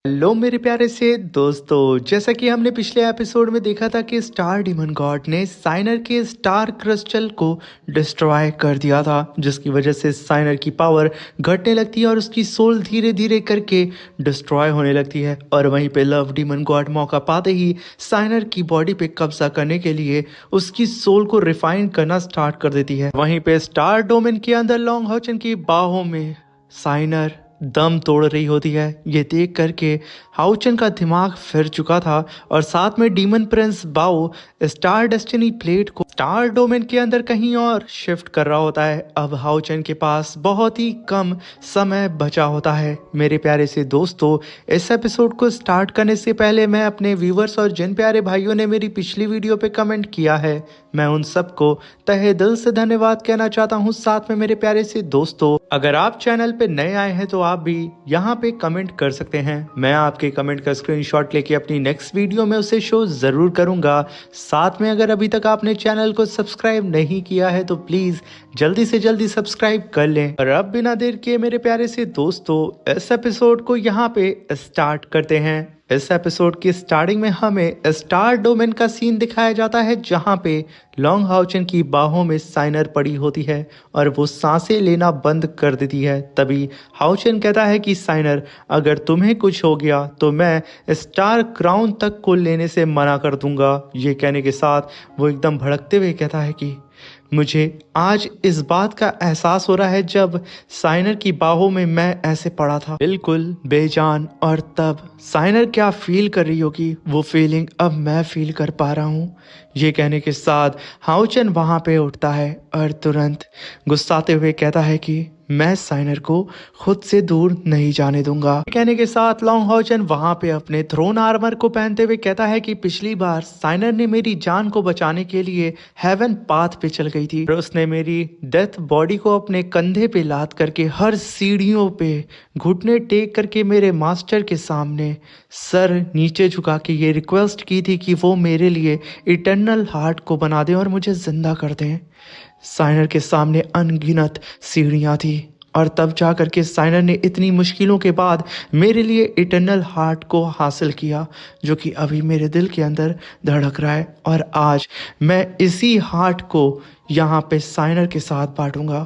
Hello मेरे प्यारे से दोस्तों, जैसा कि हमने पिछले एपिसोड में देखा था कि स्टार डीमन गॉड ने साइनर के स्टार क्रिस्टल को डिस्ट्रॉय कर दिया था, जिसकी वजह से साइनर की पावर घटने लगती है और उसकी सोल धीरे धीरे करके डिस्ट्रॉय होने लगती है। और वहीं पे लव डीमन गॉड मौका पाते ही साइनर की बॉडी पे कब्जा करने के लिए उसकी सोल को रिफाइन करना स्टार्ट कर देती है। वहीं पे स्टार डोमेन के अंदर लॉन्ग हॉचन की बाहों में साइनर दम तोड़ रही होती है। ये देख करके हाउचन का दिमाग फिर चुका था और साथ में डीमन प्रिंस बाओ स्टार डेस्टिनी प्लेट को स्टार डोमेन के अंदर कहीं और शिफ्ट कर रहा होता है। अब हाउचन के पास बहुत ही कम समय बचा होता है। मेरे प्यारे से दोस्तों, इस एपिसोड को स्टार्ट करने से पहले मैं अपने व्यूवर्स और जिन प्यारे भाइयों ने मेरी पिछली वीडियो पे कमेंट किया है, मैं उन सबको तहे दिल से धन्यवाद कहना चाहता हूँ। साथ में मेरे प्यारे से दोस्तों, अगर आप चैनल पे नए आए हैं तो आप भी यहाँ पे कमेंट कर सकते हैं। मैं आपके कमेंट का स्क्रीनशॉट लेके अपनी नेक्स्ट वीडियो में उसे शो जरूर करूंगा। साथ में अगर अभी तक आपने चैनल को सब्सक्राइब नहीं किया है तो प्लीज जल्दी से जल्दी सब्सक्राइब कर लें। और अब बिना देर के मेरे प्यारे से दोस्तों, इस एपिसोड को यहाँ पे स्टार्ट करते हैं। इस एपिसोड की स्टार्टिंग में हमें स्टार डोमेन का सीन दिखाया जाता है, जहां पे लॉन्ग हाउचन की बाहों में साइनर पड़ी होती है और वो सांसें लेना बंद कर देती है। तभी हाउचन कहता है कि साइनर, अगर तुम्हें कुछ हो गया तो मैं स्टार क्राउन तक को लेने से मना कर दूंगा। ये कहने के साथ वो एकदम भड़कते हुए कहता है कि मुझे आज इस बात का एहसास हो रहा है जब साइनर की बाहों में मैं ऐसे पड़ा था, बिल्कुल बेजान। और तब साइनर क्या फील कर रही होगी, वो फीलिंग अब मैं फील कर पा रहा हूँ। ये कहने के साथ हाउचन वहां पे उठता है और तुरंत गुस्साते हुए कहता है कि मैं साइनर को खुद से दूर नहीं जाने दूंगा। कहने के साथ लॉन्ग हाउचन वहां पे अपने थ्रोन आर्मर को पहनते हुए कहता है कि पिछली बार साइनर ने मेरी जान को बचाने के लिए हेवन पाथ पे चल गई थी और उसने मेरी डेथ बॉडी को अपने कंधे पे लाद करके हर सीढ़ियों पे घुटने टेक करके मेरे मास्टर के सामने सर नीचे झुका के ये रिक्वेस्ट की थी कि वो मेरे लिए इटर्नल हार्ट को बना दें और मुझे जिंदा कर दें। साइनर के सामने अनगिनत सीढ़ियां थी और तब जा करके साइनर ने इतनी मुश्किलों के बाद मेरे लिए इटर्नल हार्ट को हासिल किया, जो कि अभी मेरे दिल के अंदर धड़क रहा है। और आज मैं इसी हार्ट को यहाँ पे साइनर के साथ बांटूंगा,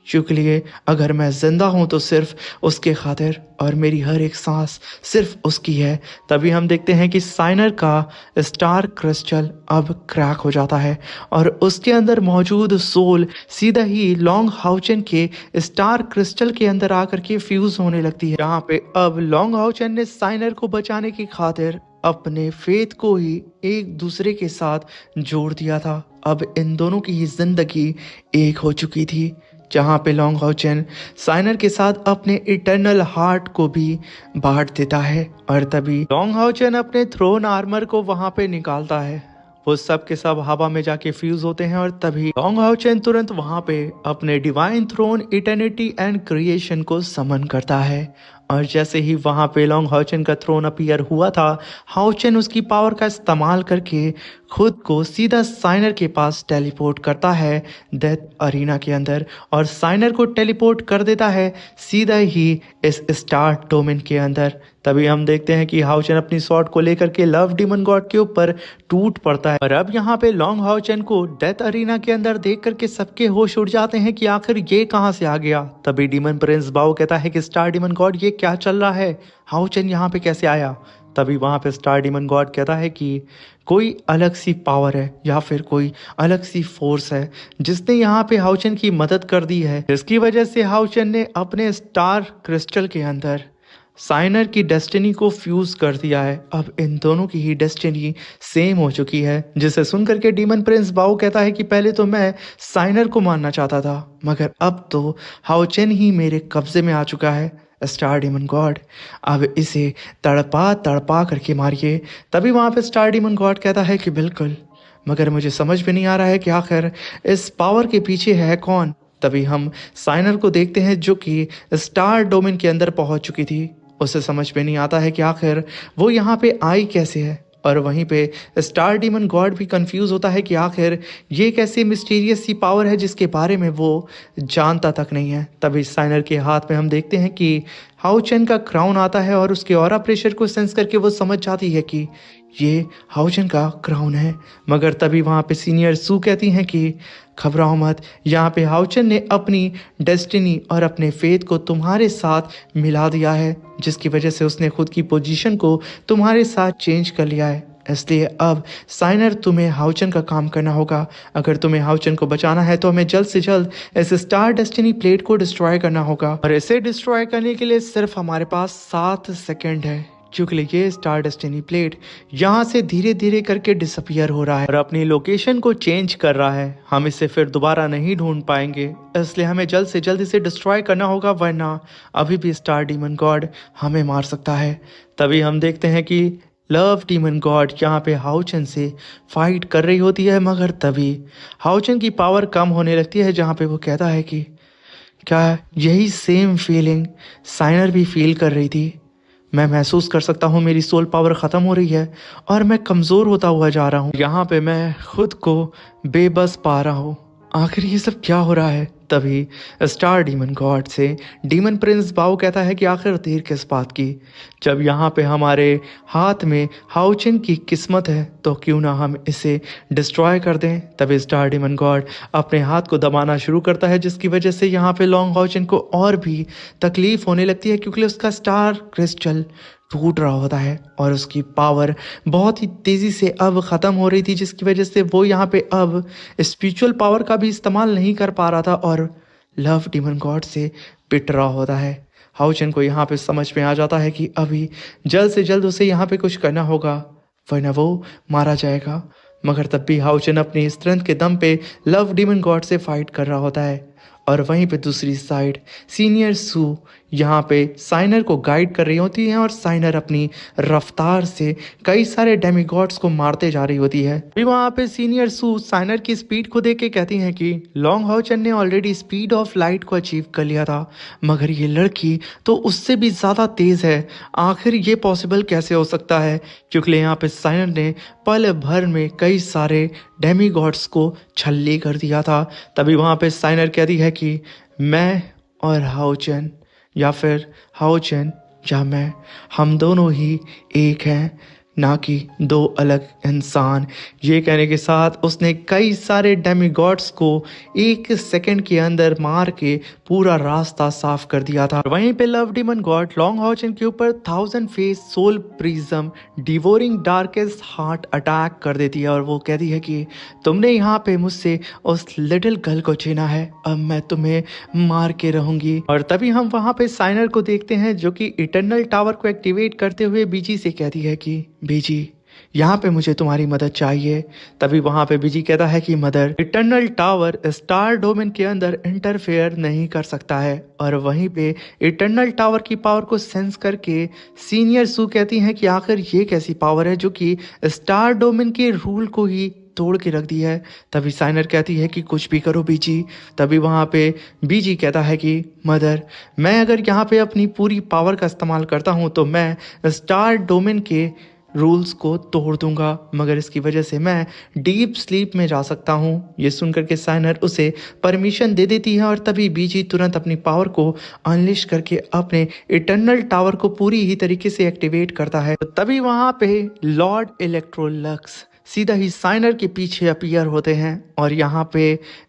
क्योंकि अगर मैं जिंदा हूं तो सिर्फ उसके खातिर और मेरी हर एक सांस सिर्फ उसकी है। तभी हम देखते हैं कि साइनर का स्टार क्रिस्टल अब क्रैक हो जाता है और उसके अंदर मौजूद सोल सीधा ही लॉन्ग हाउचन के स्टार क्रिस्टल के अंदर आकर के फ्यूज होने लगती है। यहाँ पे अब लॉन्ग हाउचन ने साइनर को बचाने की खातिर अपने फेथ को ही एक दूसरे के साथ जोड़ दिया था। अब इन दोनों की ही जिंदगी एक हो चुकी थी, जहाँ पे लॉन्ग हाउचन साइनर के साथ अपने इटर्नल हार्ट को भी बांट देता है। और तभी लॉन्ग हाउचन अपने थ्रोन आर्मर को वहां पे निकालता है, वो सब के सब हवा में जाके फ्यूज होते हैं। और तभी लॉन्ग हाउचन तुरंत वहां पे अपने divine throne eternity and creation को समन करता है। और जैसे ही वहां पे लॉन्ग हाउचन का थ्रोन अपीयर हुआ था, हाउचन उसकी पावर का इस्तेमाल करके खुद को सीधा साइनर के पास टेलीपोर्ट करता है डेथ अरीना के अंदर और साइनर को टेलीपोर्ट कर देता है सीधा ही इस स्टार डोमेन के अंदर। तभी हम देखते हैं कि हाउचन अपनी स्वॉर्ड को लेकर के लव डीमन गॉड के ऊपर टूट पड़ता है। और अब यहाँ पे लॉन्ग हाउचन को डेथ अरीना के अंदर देख करके सबके होश उड़ जाते हैं कि आखिर ये कहाँ से आ गया। तभी डीमन प्रिंस बाओ कहता है कि स्टार डीमन गॉड, ये क्या चल रहा है, हाउचन यहाँ पे कैसे आया। तभी वहां पे स्टार डीमन गॉड कहता है कि कोई अलग सी पावर है या फिर कोई अलग सी फोर्स है जिसने यहाँ पे हाउचन की मदद कर दी है, जिसकी वजह से हाउचन ने अपने स्टार क्रिस्टल के अंदर साइनर की डेस्टिनी को फ्यूज कर दिया है। अब इन दोनों की ही डेस्टिनी सेम हो चुकी है, जिसे सुनकर के डीमन प्रिंस बाओ कहता है कि पहले तो मैं साइनर को मारना चाहता था, मगर अब तो हाउचन ही मेरे कब्जे में आ चुका है। स्टार डीमन गॉड, अब इसे तड़पा तड़पा करके मारिए। तभी वहां पे स्टार डीमन गॉड कहता है कि बिल्कुल, मगर मुझे समझ में नहीं आ रहा है कि आखिर इस पावर के पीछे है कौन। तभी हम साइनर को देखते हैं जो कि स्टार डोमेन के अंदर पहुंच चुकी थी। उसे समझ में नहीं आता है कि आखिर वो यहाँ पे आई कैसे है। और वहीं पे स्टार डीमन गॉड भी कंफ्यूज होता है कि आखिर ये कैसी मिस्टीरियस सी पावर है जिसके बारे में वो जानता तक नहीं है। तभी साइनर के हाथ में हम देखते हैं कि हाओ चेन का क्राउन आता है और उसके ऑरा प्रेशर को सेंस करके वो समझ जाती है कि ये हाओ चेन का क्राउन है। मगर तभी वहाँ पे सीनियर सू कहती हैं कि घबराओ मत, यहाँ पे हाओ चेन ने अपनी डेस्टिनी और अपने फेथ को तुम्हारे साथ मिला दिया है, जिसकी वजह से उसने खुद की पोजीशन को तुम्हारे साथ चेंज कर लिया है। इसलिए अब साइनर तुम्हें हाओ चेन का काम करना होगा। अगर तुम्हें हाओ चेन को बचाना है तो हमें जल्द से जल्द इस स्टार डेस्टिनी प्लेट को डिस्ट्रॉय करना होगा, और इसे डिस्ट्रॉय करने के लिए सिर्फ हमारे पास 7 सेकंड है, क्योंकि ये स्टार डेस्टिनी प्लेट यहाँ से धीरे धीरे करके डिसअपियर हो रहा है और अपनी लोकेशन को चेंज कर रहा है। हम इसे फिर दोबारा नहीं ढूंढ पाएंगे, इसलिए हमें जल्द से जल्द इसे डिस्ट्रॉय करना होगा, वरना अभी भी स्टार डीमन गॉड हमें मार सकता है। तभी हम देखते हैं कि लव डीमन गॉड यहाँ पे हाओ चेन से फाइट कर रही होती है, मगर तभी हाओ चेन की पावर कम होने लगती है, जहाँ पे वो कहता है कि क्या यही सेम फीलिंग साइनर भी फील कर रही थी। मैं महसूस कर सकता हूँ मेरी सोल पावर ख़त्म हो रही है और मैं कमज़ोर होता हुआ जा रहा हूँ। यहाँ पे मैं खुद को बेबस पा रहा हूँ। आखिर ये सब क्या हो रहा है? तभी स्टार डीमन गॉड से डीमन प्रिंस बाओ कहता है कि आखिर देर किस बात की, जब यहाँ पे हमारे हाथ में हाओ चेन की किस्मत है तो क्यों ना हम इसे डिस्ट्रॉय कर दें। तभी स्टार डीमन गॉड अपने हाथ को दबाना शुरू करता है, जिसकी वजह से यहाँ पे लॉन्ग हाओ चेन को और भी तकलीफ होने लगती है, क्योंकि उसका स्टार क्रिस्टल टूट रहा होता है और उसकी पावर बहुत ही तेज़ी से अब ख़त्म हो रही थी, जिसकी वजह से वो यहाँ पे अब स्पिरिचुअल पावर का भी इस्तेमाल नहीं कर पा रहा था और लव डीमन गॉड से पिट रहा होता है। हाओ चेन को यहाँ पे समझ में आ जाता है कि अभी जल्द से जल्द उसे यहाँ पे कुछ करना होगा, वरना वो मारा जाएगा। मगर तब भी हाओ चेन अपनी स्ट्रेंथ के दम पे लव डीमन गॉड से फाइट कर रहा होता है, और वहीं पे दूसरी साइड सीनियर सू यहाँ पे साइनर को गाइड कर रही होती है और साइनर अपनी रफ्तार से कई सारे डेमिगॉड्स को मारते जा रही होती है। भी वहाँ पे सीनियर सू साइनर की स्पीड को देख के कहती हैं कि लॉन्ग हाओ चेन ने ऑलरेडी स्पीड ऑफ लाइट को अचीव कर लिया था, मगर ये लड़की तो उससे भी ज़्यादा तेज़ है। आखिर ये पॉसिबल कैसे हो सकता है? क्योंकि यहाँ पे साइनर ने पल भर में कई सारे डेमिगॉड्स को छल्ले कर दिया था। तभी वहाँ पे साइनर कहती है कि मैं और हाओ चेन, या फिर हाओ चेन या मैं, हम दोनों ही एक हैं, ना कि दो अलग इंसान। ये कहने के साथ उसने कई सारे डेमिगॉड्स को एक सेकंड के अंदर मार के पूरा रास्ता साफ कर दिया था। वहीं पे love demon god Long Hao Chen के ऊपर 1000 face soul prism devouring darkest heart attack कर देती है और वो कहती है कि तुमने यहाँ पे मुझसे उस लिटिल गर्ल को छीना है, अब मैं तुम्हें मार के रहूंगी। और तभी हम वहाँ पे साइनर को देखते हैं, जो कि इटर्नल टावर को एक्टिवेट करते हुए बीजी से कहती है कि बीजी, यहाँ पे मुझे तुम्हारी मदद चाहिए। तभी वहां पे बीजी कहता है कि mother, eternal tower star domain के अंदर इंटरफेयर नहीं कर सकता है। और वहीं पे इटर्नल टावर की पावर को सेंस करके सीनियर सू कहती हैं कि आखिर ये कैसी पावर है जो कि स्टार डोमेन के रूल को ही तोड़ के रख दी है। तभी साइनर कहती है कि कुछ भी करो बीजी। तभी वहाँ पे बीजी कहता है कि मदर, मैं अगर यहाँ पे अपनी पूरी पावर का इस्तेमाल करता हूँ तो मैं स्टार डोमेन के रूल्स को तोड़ दूंगा, मगर इसकी वजह से मैं डीप स्लीप में जा सकता हूँ। ये सुनकर के साइनर उसे परमिशन दे देती है और तभी बीजी तुरंत अपनी पावर को अनलिश करके अपने इटर्नल टावर को पूरी ही तरीके से एक्टिवेट करता है। तभी वहाँ पे लॉर्ड इलेक्ट्रोलक्स सीधा ही साइनर के पीछे अपीयर होते हैं और यहाँ पे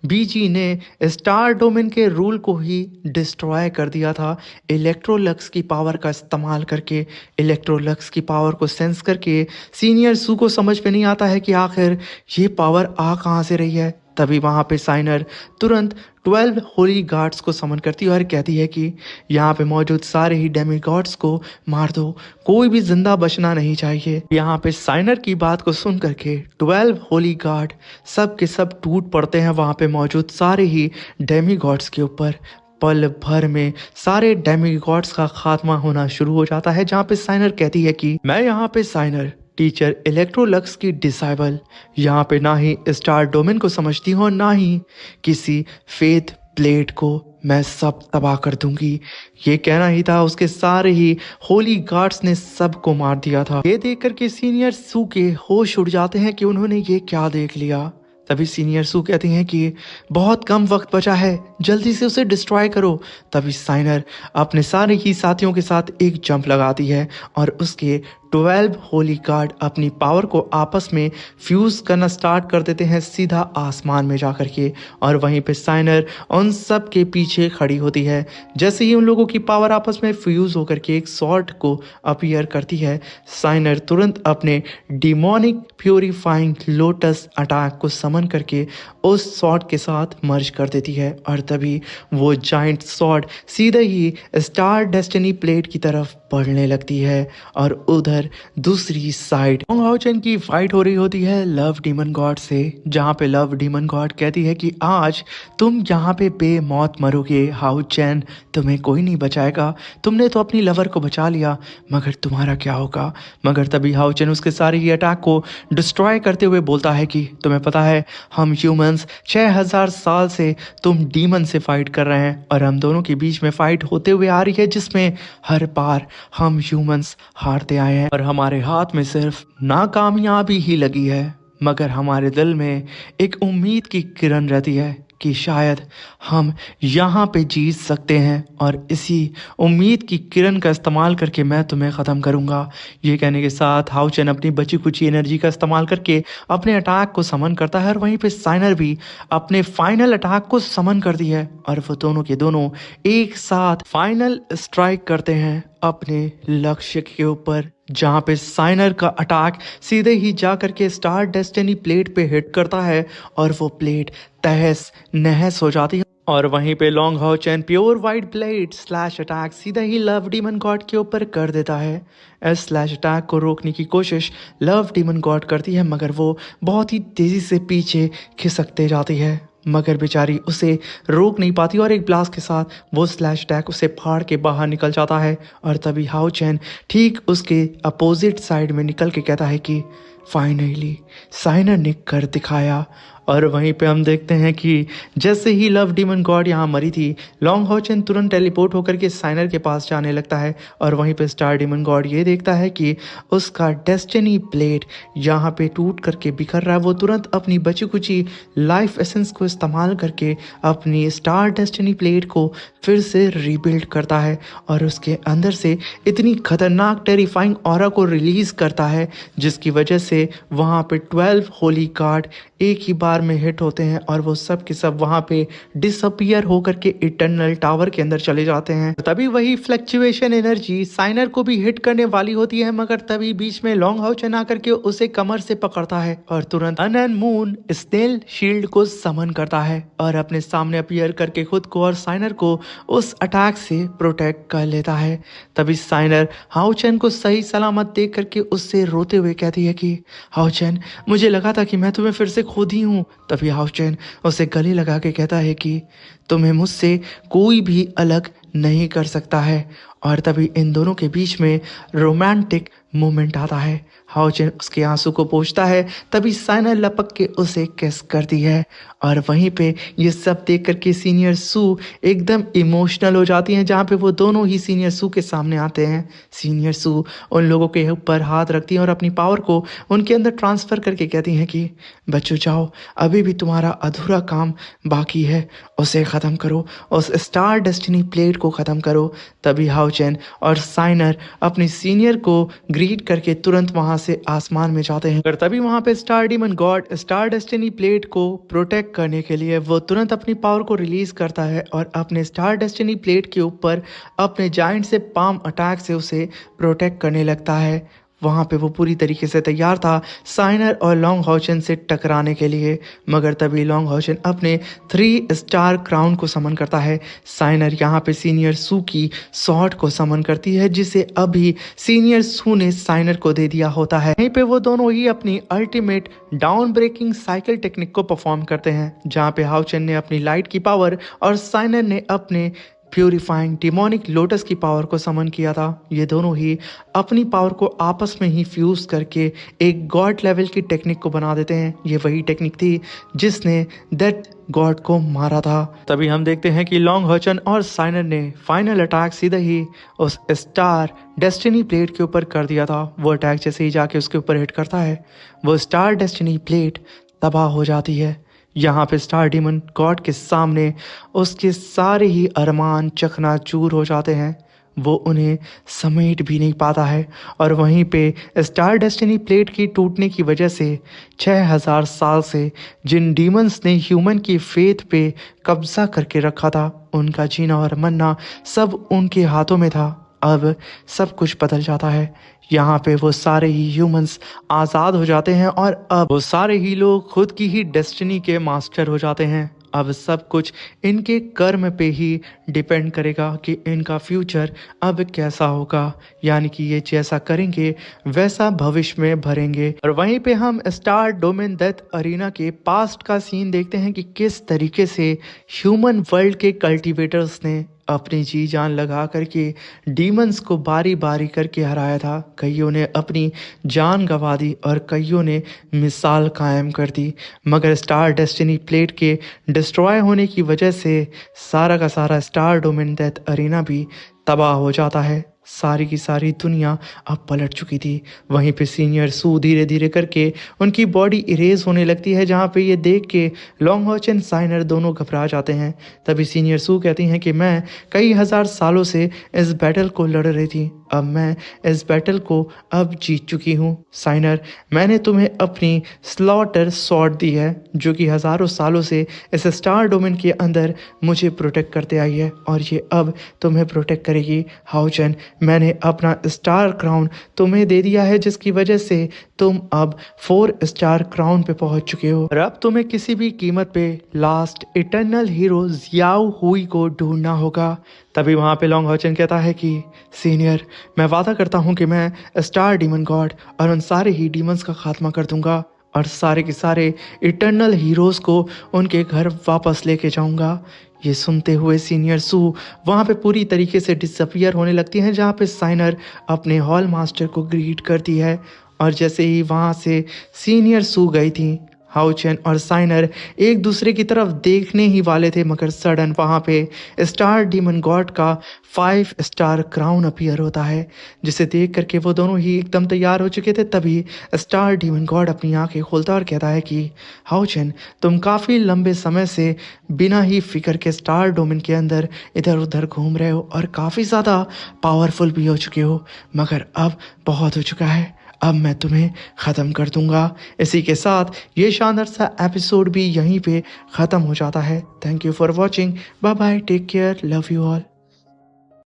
बीजी ने स्टार डोमेन के रूल को ही डिस्ट्रॉय कर दिया था इलेक्ट्रोलक्स की पावर का इस्तेमाल करके। इलेक्ट्रोलक्स की पावर को सेंस करके सीनियर सू को समझ में नहीं आता है कि आखिर ये पावर आ कहाँ से रही है। तभी वहाँ पे साइनर तुरंत 12 होली गार्ड्स को समन करती है और कहती है कि यहाँ पे मौजूद सारे ही डेमी गॉड्स को मार दो, कोई भी जिंदा बचना नहीं चाहिए। यहाँ पे साइनर की बात को सुन करके 12 होली गार्ड सब के सब टूट पड़ते हैं वहाँ पे मौजूद सारे ही डेमी गॉड्स के ऊपर। पल भर में सारे डेमी गॉड्स का खात्मा होना शुरू हो जाता है, जहाँ पे साइनर कहती है कि मैं यहाँ पे साइनर टीचर इलेक्ट्रोलक्स की डिसाइबल यहाँ पे ना ही स्टार डोमेन को समझती हूँ, ना ही किसी फेथ प्लेट को, मैं सब तबाह कर दूंगी। ये कहना ही था, उसके सारे ही होली गार्ड्स ने सबको मार दिया था। ये देख कर के सीनियर सू के होश उड़ जाते हैं कि उन्होंने ये क्या देख लिया। तभी सीनियर सू कहती हैं कि बहुत कम वक्त बचा है, जल्दी से उसे डिस्ट्रॉय करो। तभी साइनर अपने सारे ही साथियों के साथ एक जंप लगाती है और उसके 12 होली गार्ड अपनी पावर को आपस में फ्यूज करना स्टार्ट कर देते हैं सीधा आसमान में जाकर के। और वहीं पे साइनर उन सब के पीछे खड़ी होती है। जैसे ही उन लोगों की पावर आपस में फ्यूज होकर के एक सॉर्ड को अपीयर करती है, साइनर तुरंत अपने डिमोनिक प्यूरिफाइंग लोटस अटैक को समन करके उस सॉर्ड के साथ मर्ज कर देती है। और तभी वो जाइंट सॉर्ड सीधे ही स्टार डेस्टिनी प्लेट की तरफ बढ़ने लगती है। और उधर दूसरी साइड लोंग हाओचेन की फाइट हो रही होती है लव डीमन गॉड से, जहाँ पे लव डीमन गॉड कहती है कि आज तुम यहाँ पे बेमौत मरोगे हाओचेन, तुम्हें कोई नहीं बचाएगा। तुमने तो अपनी लवर को बचा लिया, मगर तुम्हारा क्या होगा। मगर तभी हाओचेन उसके सारे ही अटैक को डिस्ट्रॉय करते हुए बोलता है कि तुम्हें पता है हम ह्यूमंस 6000 साल से तुम डीमन से फाइट कर रहे हैं और हम दोनों के बीच में फाइट होते हुए आ रही है, जिसमें हर बार हम ह्यूमंस हारते आए हैं और हमारे हाथ में सिर्फ नाकामयाबी ही लगी है। मगर हमारे दिल में एक उम्मीद की किरण रहती है कि शायद हम यहाँ पे जीत सकते हैं और इसी उम्मीद की किरण का इस्तेमाल करके मैं तुम्हें ख़त्म करूँगा। ये कहने के साथ हाओचेन अपनी बची कुची एनर्जी का इस्तेमाल करके अपने अटैक को समन करता है और वहीं पे साइनर भी अपने फाइनल अटैक को समन कर दी है और वो दोनों के दोनों एक साथ फाइनल स्ट्राइक करते हैं अपने लक्ष्य के ऊपर, जहाँ पे साइनर का अटैक सीधे ही जा करके स्टार डेस्टिनी प्लेट पे हिट करता है और वो प्लेट तहस नहस हो जाती है। और वहीं पे Long Haochen pure white blade slash attack सीधा ही लव डीमन गॉड के ऊपर कर देता है। इस स्लैश अटैक को रोकने की कोशिश लव डीमन गॉड करती है, मगर वो बहुत ही तेज़ी से पीछे खिसकते जाती है। मगर बेचारी उसे रोक नहीं पाती और एक ब्लास्ट के साथ वो स्लैश अटैक उसे फाड़ के बाहर निकल जाता है। और तभी हाओचेन ठीक उसके अपोजिट साइड में निकल के कहता है कि फाइनली साइनर ने कर दिखाया। और वहीं पे हम देखते हैं कि जैसे ही लव डीमन गॉड यहाँ मरी थी, लोंग हाओचेन तुरंत टेलीपोर्ट होकर के साइनर के पास जाने लगता है। और वहीं पे स्टार डीमन गॉड ये देखता है कि उसका डेस्टिनी प्लेट यहाँ पे टूट करके बिखर रहा है। वो तुरंत अपनी बची कुची लाइफ एसेंस को इस्तेमाल करके अपनी स्टार डेस्टिनी प्लेट को फिर से रीबिल्ड करता है और उसके अंदर से इतनी खतरनाक टेरिफाइंग ऑरा को रिलीज़ करता है, जिसकी वजह से वहाँ पे 12 होली गार्ड एक ही बार में हिट होते हैं और वो सब के सब वहाँ पे डिसअपियर होकर के इटर्नल टावर के अंदर चले जाते हैं। तभी वही फ्लक्चुएशन एनर्जी साइनर को भी हिट करने वाली होती है, मगर तभी बीच में लोंग हाओचेन आकर के उसे कमर से पकड़ता है और तुरंत सन एंड मून स्नेल शील्ड को समन करता है और अपने सामने अपीयर करके खुद को और साइनर को उस अटैक से प्रोटेक्ट कर लेता है। तभी साइनर हाओचेन को सही सलामत देख करके उससे रोते हुए कहती है कि हाओचेन, मुझे लगा था कि मैं तुम्हें फिर से खो दी हूँ। तभी हाओचेन उसे गले लगा के कहता है कि तुम्हें मुझसे कोई भी अलग नहीं कर सकता है। और तभी इन दोनों के बीच में रोमांटिक मोमेंट आता है। हाओचेन उसके आंसू को पोंछता है, तभी साइनर लपक के उसे किस करती है। और वहीं पे ये सब देख करके सीनियर सू एकदम इमोशनल हो जाती हैं, जहाँ पे वो दोनों ही सीनियर सू के सामने आते हैं। सीनियर सू उन लोगों के ऊपर हाथ रखती हैं और अपनी पावर को उनके अंदर ट्रांसफ़र करके कहती हैं कि बच्चों जाओ, अभी भी तुम्हारा अधूरा काम बाकी है, उसे ख़त्म करो, उस स्टार डेस्टिनी प्लेट को ख़त्म करो। तभी हाओचेन और साइनर अपनी सीनियर को ग्रीट करके तुरंत वहाँ से आसमान में जाते हैं। और तभी वहाँ पे star demon God star destiny plate को प्रोटेक्ट करने के लिए वो तुरंत अपनी पावर को रिलीज करता है और अपने स्टार डेस्टिनी प्लेट के ऊपर अपने जाइंट से पाम अटैक से उसे प्रोटेक्ट करने लगता है। वहाँ पे वो पूरी तरीके से तैयार था साइनर और लोंग हाओचेन से टकराने के लिए, मगर तभी लोंग हाओचेन अपने 3 स्टार क्राउन को समन करता है। साइनर यहाँ पे सीनियर सू की सॉर्ड को समन करती है, जिसे अभी सीनियर सू ने साइनर को दे दिया होता है। यहीं पे वो दोनों ही अपनी ultimate down breaking cycle technique को परफॉर्म करते हैं, जहाँ पे हाओचेन ने अपनी लाइट की पावर और साइनर ने अपने प्यूरिफाइंग डिमोनिक लोटस की पावर को समन किया था। ये दोनों ही अपनी पावर को आपस में ही फ्यूज करके एक गॉड लेवल की टेक्निक को बना देते हैं। ये वही टेक्निक थी जिसने दैट गॉड को मारा था। तभी हम देखते हैं कि लोंग हाओचेन और साइनर ने फाइनल अटैक सीधे ही उस स्टार डेस्टिनी प्लेट के ऊपर कर दिया था। वो अटैक जैसे ही जाके उसके ऊपर हिट करता है, वो स्टार डेस्टिनी प्लेट तबाह हो जाती है। यहाँ पे स्टार डीमन गॉड के सामने उसके सारे ही अरमान चकनाचूर हो जाते हैं। वो उन्हें समेट भी नहीं पाता है। और वहीं पे स्टार डेस्टिनी प्लेट की टूटने की वजह से 6000 साल से जिन डीमंस ने ह्यूमन की फेथ पे कब्जा करके रखा था, उनका जीना और मरना सब उनके हाथों में था। अब सब कुछ बदल जाता है। यहाँ पे वो सारे ही ह्यूमंस आज़ाद हो जाते हैं और अब वो सारे ही लोग खुद की ही डेस्टिनी के मास्टर हो जाते हैं। अब सब कुछ इनके कर्म पे ही डिपेंड करेगा कि इनका फ्यूचर अब कैसा होगा, यानी कि ये जैसा करेंगे वैसा भविष्य में भरेंगे। और वहीं पे हम स्टार डोमेन डेथ अरीना के पास्ट का सीन देखते हैं कि किस तरीके से ह्यूमन वर्ल्ड के कल्टीवेटर्स ने अपनी जी जान लगा करके डीमंस को बारी बारी करके हराया था। कईयों ने अपनी जान गंवा दी और कईयों ने मिसाल कायम कर दी, मगर स्टार डेस्टिनी प्लेट के डिस्ट्रॉय होने की वजह से सारा का सारा स्टार डोमेन डेथ अरीना भी तबाह हो जाता है। सारी की सारी दुनिया अब पलट चुकी थी। वहीं पे सीनियर सू धीरे धीरे करके उनकी बॉडी इरेज होने लगती है, जहाँ पे ये देख के लॉन्ग हॉच एंड साइनर दोनों घबरा जाते हैं। तभी सीनियर सू कहती हैं कि मैं कई हजार सालों से इस बैटल को लड़ रही थी, अब मैं इस बैटल को अब जीत चुकी हूँ। साइनर, मैंने तुम्हें अपनी स्लॉटर सॉर्ड दी है, जो कि हजारों सालों से इस स्टार डोमेन के अंदर मुझे प्रोटेक्ट करते आई है और ये अब तुम्हें प्रोटेक्ट करेगी। हाउचन, मैंने अपना स्टार क्राउन तुम्हें दे दिया है, जिसकी वजह से तुम अब 4 स्टार क्राउन पे पहुंच चुके हो और अब तुम्हें किसी भी कीमत पे लास्ट इटर्नल हीरो जियाओ हुई को ढूंढना होगा। तभी वहाँ पे लॉन्ग हॉचन कहता है कि सीनियर, मैं वादा करता हूँ कि मैं स्टार डीमन गॉड और उन सारे ही डीमंस का खात्मा कर दूंगा और सारे के सारे इटर्नल हीरोज़ को उनके घर वापस लेके जाऊंगा। ये सुनते हुए सीनियर सू वहाँ पे पूरी तरीके से डिसअपियर होने लगती हैं, जहाँ पे साइनर अपने हॉल मास्टर को ग्रीट करती है। और जैसे ही वहाँ से सीनियर सू गई थी, हाउचेन और साइनर एक दूसरे की तरफ देखने ही वाले थे, मगर सडन वहाँ पे स्टार डीमन गॉड का 5 स्टार क्राउन अपीयर होता है, जिसे देख करके वो दोनों ही एकदम तैयार हो चुके थे। तभी स्टार डीमन गॉड अपनी आंखें खोलता और कहता है कि हाउचेन, तुम काफ़ी लंबे समय से बिना ही फिक्र के स्टार डोमेन के अंदर इधर उधर घूम रहे हो और काफ़ी ज़्यादा पावरफुल भी हो चुके हो, मगर अब बहुत हो चुका है, अब मैं तुम्हें ख़त्म कर दूंगा। इसी के साथ ये शानदार सा एपिसोड भी यहीं पे ख़त्म हो जाता है। Thank you for watching, bye bye, take care, love you all.